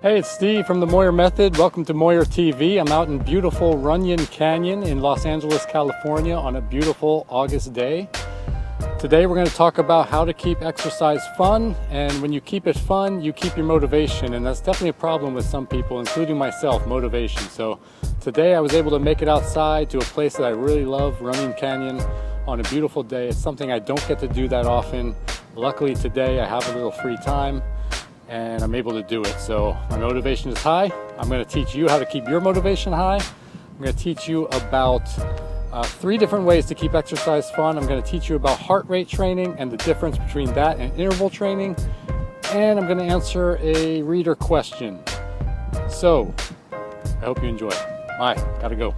Hey, it's Steve from the Moyer Method. Welcome to MoyerTV. I'm out in beautiful Runyon Canyon in Los Angeles, California on a beautiful August day. Today we're going to talk about how to keep exercise fun, and when you keep it fun, you keep your motivation, and that's definitely a problem with some people, including myself, motivation. So today I was able to make it outside to a place that I really love, Runyon Canyon, on a beautiful day. It's something I don't get to do that often. Luckily today I have a little free time and I'm able to do it. So my motivation is high. I'm going to teach you how to keep your motivation high. I'm going to teach you about 3 different ways to keep exercise fun. I'm going to teach you about heart rate training and the difference between that and interval training. And I'm going to answer a reader question. So I hope you enjoy. Bye, gotta go.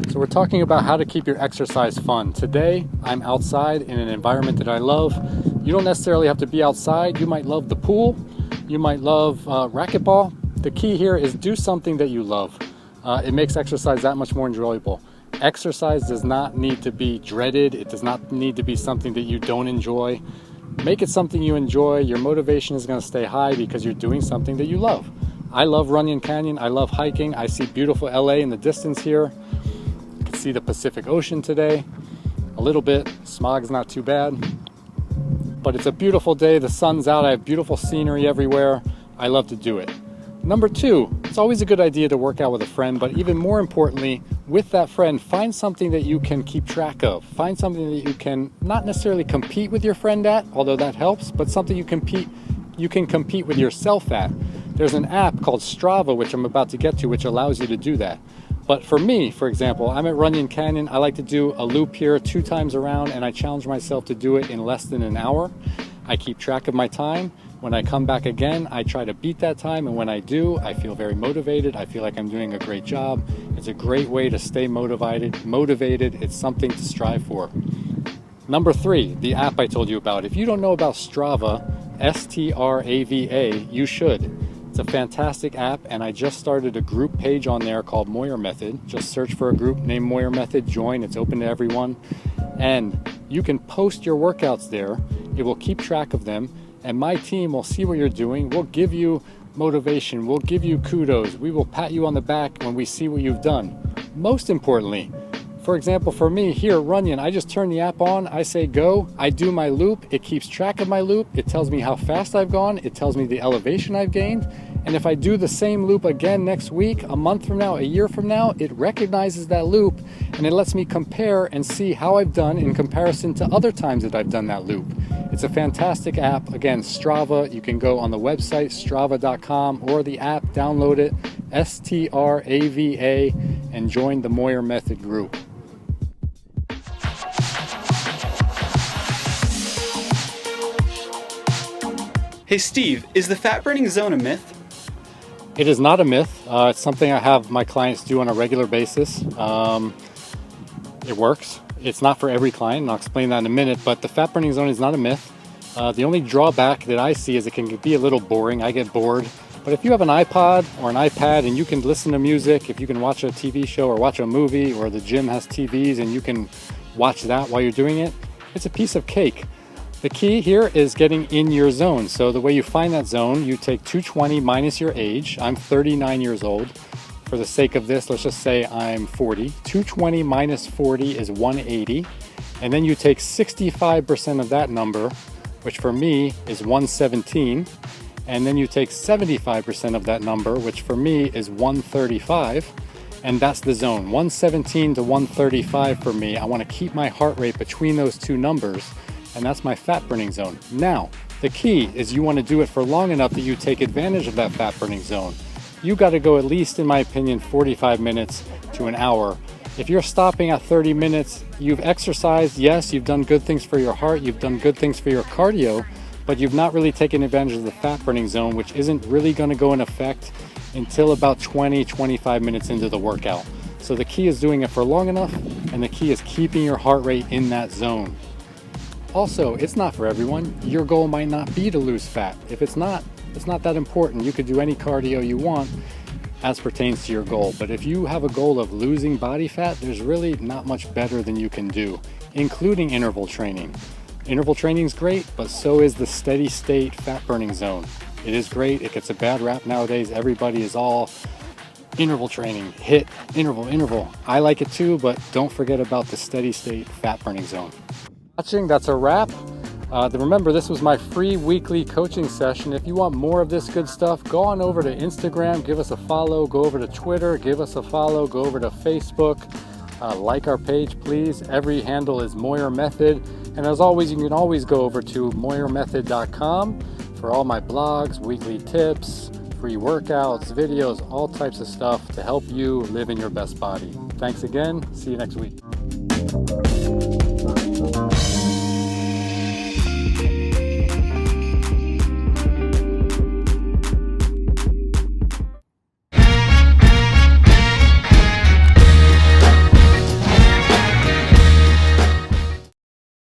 So we're talking about how to keep your exercise fun. Today, I'm outside in an environment that I love. You don't necessarily have to be outside. You might love the pool. You might love racquetball. The key here is do something that you love. It makes exercise that much more enjoyable. Exercise does not need to be dreaded. It does not need to be something that you don't enjoy. Make it something you enjoy. Your motivation is going to stay high because you're doing something that you love. I love Runyon Canyon. I love hiking. I see beautiful LA in the distance here. See the Pacific Ocean today a little bit. Smog's not too bad, but it's a beautiful day. The sun's out. I have beautiful scenery everywhere. I love to do it. Number 2, it's always a good idea to work out with a friend, but even more importantly, with that friend, find something that you can keep track of. Find something that you can not necessarily compete with your friend at, although that helps, but something you can compete with yourself at. There's an app called Strava, which I'm about to get to, which allows you to do that. But for me, for example, I'm at Runyon Canyon. I like to do a loop here 2 times around, and I challenge myself to do it in less than an hour. I keep track of my time. When I come back again, I try to beat that time, and when I do, I feel very motivated. I feel like I'm doing a great job. It's a great way to stay motivated. It's something to strive for. Number 3, the app I told you about. If you don't know about Strava, S-T-R-A-V-A, you should. It's a fantastic app, and I just started a group page on there called Moyer Method. Just search for a group named Moyer Method, join, it's open to everyone. And you can post your workouts there. It will keep track of them, and my team will see what you're doing. We'll give you motivation, we'll give you kudos, we will pat you on the back when we see what you've done. Most importantly, for example, for me here at Runyon, I just turn the app on, I say go, I do my loop, it keeps track of my loop, it tells me how fast I've gone, it tells me the elevation I've gained, and if I do the same loop again next week, a month from now, a year from now, it recognizes that loop and it lets me compare and see how I've done in comparison to other times that I've done that loop. It's a fantastic app. Again, Strava, you can go on the website strava.com or the app, download it, S-T-R-A-V-A, and join the Moyer Method group. Hey Steve, is the fat burning zone a myth? It is not a myth. It's something I have my clients do on a regular basis. It works. It's not for every client, and I'll explain that in a minute, but the fat burning zone is not a myth. The only drawback that I see is it can be a little boring. I get bored. But if you have an iPod or an iPad and you can listen to music, if you can watch a TV show or watch a movie, or the gym has TVs and you can watch that while you're doing it, it's a piece of cake. The key here is getting in your zone. So the way you find that zone, you take 220 minus your age. I'm 39 years old. For the sake of this, let's just say I'm 40. 220 minus 40 is 180. And then you take 65% of that number, which for me is 117. And then you take 75% of that number, which for me is 135. And that's the zone, 117 to 135 for me. I want to keep my heart rate between those 2 numbers. And that's my fat burning zone. Now, the key is you want to do it for long enough that you take advantage of that fat burning zone. You got to go at least, in my opinion, 45 minutes to an hour. If you're stopping at 30 minutes, you've exercised, yes, you've done good things for your heart, you've done good things for your cardio, but you've not really taken advantage of the fat burning zone, which isn't really going to go in effect until about 20-25 minutes into the workout. So the key is doing it for long enough, and the key is keeping your heart rate in that zone. Also, it's not for everyone. Your goal might not be to lose fat. If it's not that important. You could do any cardio you want. as pertains to your goal. But if you have a goal of losing body fat, there's really not much better than you can do, including interval training. Interval training is great, but so is the steady state fat burning zone. It is great. It gets a bad rap nowadays. Everybody is all interval training, hit, interval. I like it too, but don't forget about the steady state fat burning zone. Watching, that's a wrap. Remember, this was my free weekly coaching session. If you want more of this good stuff, go on over to Instagram, give us a follow, go over to Twitter, give us a follow, go over to Facebook, like our page, please. Every handle is Moyer Method. And as always, you can always go over to MoyerMethod.com for all my blogs, weekly tips, free workouts, videos, all types of stuff to help you live in your best body. Thanks again. See you next week.